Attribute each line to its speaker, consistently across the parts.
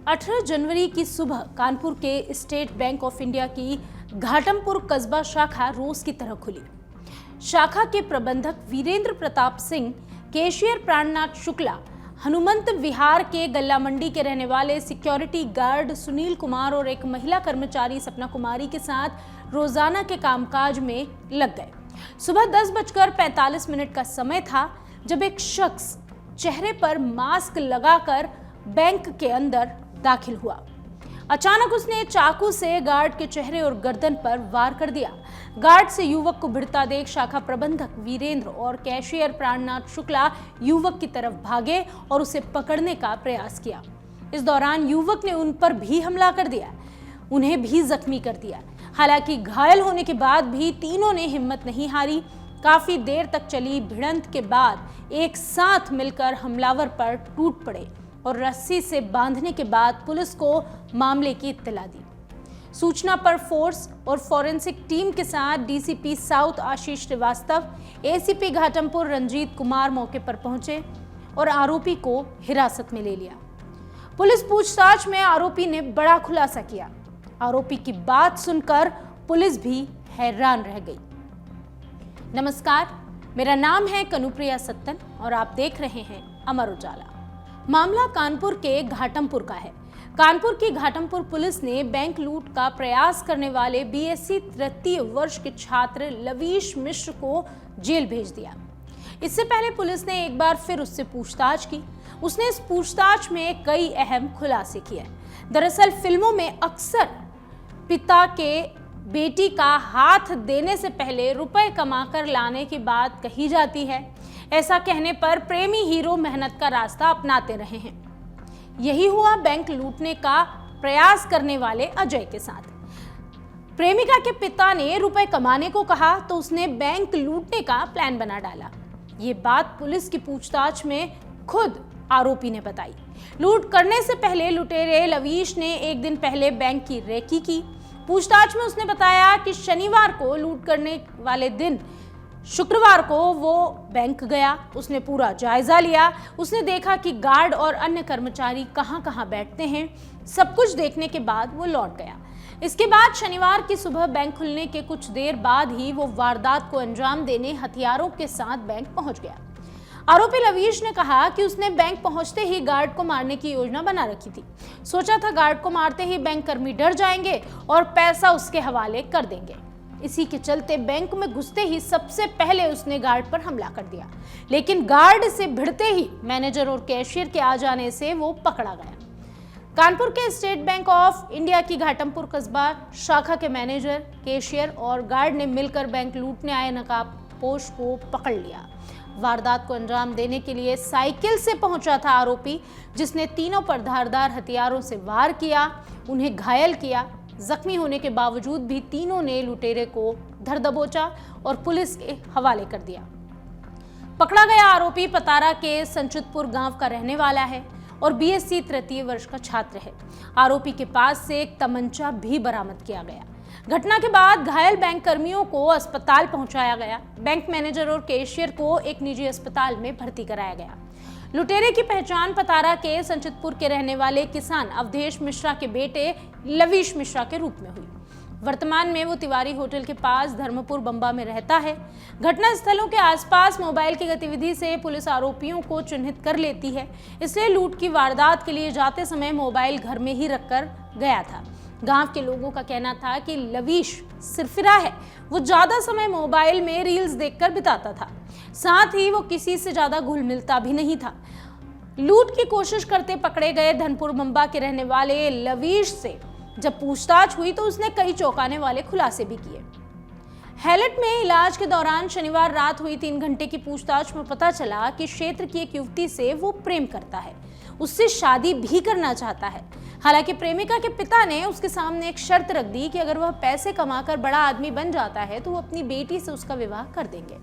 Speaker 1: 18 जनवरी की सुबह कानपुर के स्टेट बैंक ऑफ इंडिया की घाटमपुर कस्बा शाखा रोज की तरह खुली। शाखा के प्रबंधक वीरेंद्र प्रताप सिंह, कैशियर प्राणनाथ शुक्ला, हनुमंत विहार के गल्ला मंडी के रहने वाले सिक्योरिटी गार्ड सुनील कुमार और एक महिला कर्मचारी सपना कुमारी के साथ रोजाना के कामकाज में लग गए। सुबह 10:45 का समय था जब एक शख्स चेहरे पर मास्क लगाकर बैंक के अंदर दाखिल हुआ। अचानक उसने चाकू से गार्ड के चेहरे और गर्दन पर वार कर दिया। गार्ड से युवक को भिड़ता देख शाखा प्रबंधक वीरेंद्र और कैशियर प्राणनाथ शुक्ला युवक की तरफ भागे और उसे पकड़ने का प्रयास किया। इस दौरान युवक ने उन पर भी हमला कर दिया, उन्हें भी जख्मी कर दिया। हालांकि घायल होने के बाद भी तीनों ने हिम्मत नहीं हारी। काफी देर तक चली भिड़ंत के बाद एक साथ मिलकर हमलावर पर टूट पड़े और रस्सी से बांधने के बाद पुलिस को मामले की इत्तला दी। सूचना पर फोर्स और फॉरेंसिक टीम के साथ डीसीपी साउथ आशीष श्रीवास्तव, एसीपी घाटमपुर रंजीत कुमार मौके पर पहुंचे और आरोपी को हिरासत में ले लिया। पुलिस पूछताछ में आरोपी ने बड़ा खुलासा किया। आरोपी की बात सुनकर पुलिस भी हैरान रह गई। नमस्कार, मेरा नाम है कनुप्रिया सत्तन और आप देख रहे हैं अमर उजाला। मामला कानपुर के घाटमपुर का है। कानपुर की घाटमपुर पुलिस ने बैंक लूट का प्रयास करने वाले बीएससी तृतीय वर्ष के छात्र लवीश मिश्र को जेल भेज दिया। इससे पहले पुलिस ने एक बार फिर उससे पूछताछ की। उसने इस पूछताछ में कई अहम खुलासे किए। दरअसल फिल्मों में अक्सर पिता के बेटी का हाथ देने से पहले रुपए कमाकर लाने की बात कही जाती है। ऐसा कहने पर प्रेमी हीरो मेहनत का रास्ता अपनाते रहे हैं। यही हुआ बैंक लूटने का प्रयास करने वाले अजय के साथ। प्रेमिका के पिता ने रुपए कमाने को कहा तो उसने बैंक लूटने का प्लान बना डाला। ये बात पुलिस की पूछताछ में खुद आरोपी ने बताई। लूट करने से पहले लुटेरे लवीश ने एक दिन पहले बैंक की रेकी की। पूछताछ में उसने बताया कि शनिवार को लूट करने वाले दिन शुक्रवार को वो बैंक गया। उसने पूरा जायजा लिया। उसने देखा कि गार्ड और अन्य कर्मचारी कहां कहां बैठते हैं। सब कुछ देखने के बाद वो लौट गया। इसके बाद शनिवार की सुबह बैंक खुलने के कुछ देर बाद ही वो वारदात को अंजाम देने हथियारों के साथ बैंक पहुंच गया। आरोपी लवीश ने कहा कि उसने बैंक पहुंचते ही गार्ड को मारने की योजना बना रखी थी। सोचा था गार्ड को मारते ही बैंक कर्मी डर जाएंगे और पैसा उसके हवाले कर देंगे। इसी के चलते बैंक में घुसते ही सबसे पहले उसने गार्ड पर हमला कर दिया, लेकिन गार्ड से भिड़ते ही मैनेजर और कैशियर के आ जाने से वो पकड़ा गया। कानपुर के स्टेट बैंक ऑफ इंडिया की घाटमपुर कस्बा शाखा के मैनेजर, कैशियर और गार्ड ने मिलकर बैंक लूटने आए नकाबपोश को पकड़ लिया। वारदात को अंजाम देने के लिए साइकिल से पहुंचा था आरोपी, जिसने तीनों पर धारदार हथियारों से वार किया, उन्हें घायल किया। जख्मी होने के बावजूद भी तीनों ने लुटेरे को धर दबोचा और पुलिस के हवाले कर दिया। पकड़ा गया आरोपी पतारा के संचितपुर गांव का रहने वाला है और बीएससी तृतीय वर्ष का छात्र है। आरोपी के पास से एक तमंचा भी बरामद किया गया। घटना के बाद घायल बैंक कर्मियों को अस्पताल पहुंचाया गया। बैंक मैनेजर और कैशियर को एक निजी अस्पताल में भर्ती कराया गया। लुटेरे की पहचान पतारा के संचितपुर के रहने वाले किसान अवधेश मिश्रा के बेटे लवीश मिश्रा के रूप में हुई। वर्तमान में वो तिवारी होटल के पास धर्मपुर बंबा में रहता है। घटना स्थलों के आसपास मोबाइल की गतिविधि से पुलिस आरोपियों को चिन्हित कर लेती है, इसलिए लूट की वारदात के लिए जाते समय मोबाइल घर में ही रखकर गया था। गांव के लोगों का कहना था कि लवीश सिरफिरा है, वो ज्यादा समय मोबाइल में रील्स देखकर बिताता था, साथ ही वो किसी से ज्यादा घुल मिलता भी नहीं था। लूट की कोशिश करते पकड़े गए धनपुर बंबा के रहने वाले लवीश से जब पूछताछ हुई तो उसने कई चौंकाने वाले खुलासे भी किए। हैलट में इलाज के दौरान शनिवार रात हुई 3 घंटे की पूछताछ में पता चला कि क्षेत्र की एक युवती से वो प्रेम करता है, उससे शादी भी करना चाहता है। हालांकि प्रेमिका के पिता ने उसके सामने एक शर्त रख दी कि अगर वह पैसे कमाकर बड़ा आदमी बन जाता है तो वो अपनी बेटी से उसका विवाह कर देंगे।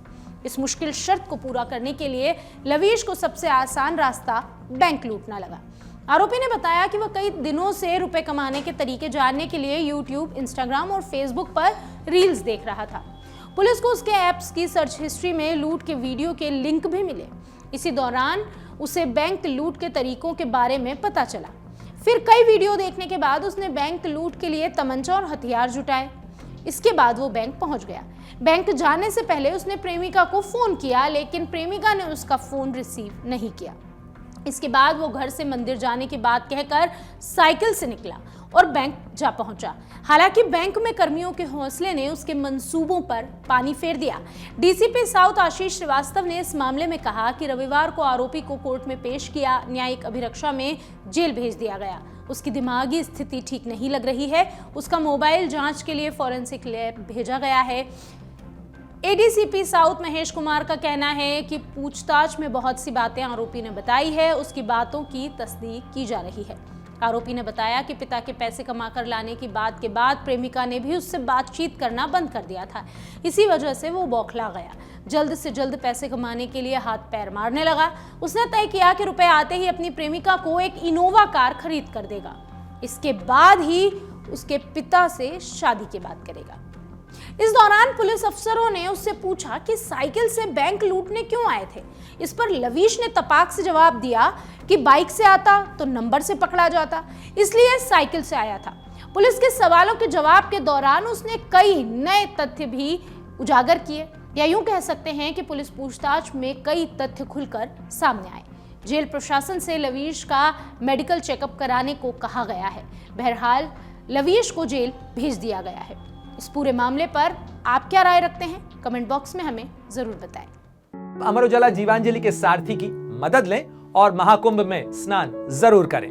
Speaker 1: इस मुश्किल शर्त को पूरा करने के लिए लवीश को सबसे आसान रास्ता बैंक लूटना लगा। आरोपी ने बताया कि वह कई दिनों से रुपए कमाने के तरीके जानने के लिए यूट्यूब, इंस्टाग्राम और फेसबुक पर रील्स देख रहा था। पुलिस को उसके ऐप्स की सर्च हिस्ट्री में लूट के वीडियो के लिंक भी मिले। इसी दौरान उसे बैंक लूट के तरीकों के बारे में पता चला। फिर कई वीडियो देखने के बाद उसने बैंक लूट के लिए तमंचा और हथियार जुटाए। इसके बाद वो बैंक पहुंच गया। बैंक जाने से पहले उसने प्रेमिका को फोन किया, लेकिन प्रेमिका ने उसका फोन रिसीव नहीं किया। इसके बाद वो घर से मंदिर जाने की बात कहकर साइकिल से निकला और बैंक जा पहुंचा। हालांकि बैंक में कर्मियों के हौसले ने उसके मंसूबों पर पानी फेर दिया। डीसीपी साउथ आशीष श्रीवास्तव ने इस मामले में कहा कि रविवार को आरोपी को कोर्ट में पेश किया, न्यायिक अभिरक्षा में जेल भेज दिया गया। उसकी दिमागी स्थिति ठीक नहीं लग रही है। उसका मोबाइल जांच के लिए फॉरेंसिक लैब भेजा गया है। एडीसीपी साउथ महेश कुमार का कहना है कि पूछताछ में बहुत सी बातें आरोपी ने बताई है, उसकी बातों की तस्दीक की जा रही है। आरोपी ने बताया कि पिता के पैसे कमाकर लाने की बात के बाद प्रेमिका ने भी उससे बातचीत करना बंद कर दिया था। इसी वजह से वो बौखला गया। जल्द से जल्द पैसे कमाने के लिए हाथ पैर मारने लगा। उसने तय किया कि रुपए आते ही अपनी प्रेमिका को एक इनोवा कार खरीद कर देगा। इसके बाद ही उसके पिता से शादी की बात करेगा। इस दौरान पुलिस अफसरों ने उससे पूछा कि साइकिल से बैंक लूटने क्यों आए थे। इस पर लवीश ने तपाक से जवाब दिया कि बाइक से आता तो नंबर से पकड़ा जाता, इसलिए साइकिल से आया था। पुलिस के सवालों के जवाब के दौरान उसने कई नए तथ्य भी उजागर किए, या यूं कह सकते हैं कि पुलिस पूछताछ में कई तथ्य खुलकर सामने आए। जेल प्रशासन से लवीश का मेडिकल चेकअप कराने को कहा गया है। बहरहाल लवीश को जेल भेज दिया गया है। इस पूरे मामले पर आप क्या राय रखते हैं? कमेंट बॉक्स में हमें जरूर बताएं।
Speaker 2: अमर उजाला जीवांजलि के सारथी की मदद लें और महाकुंभ में स्नान जरूर करें।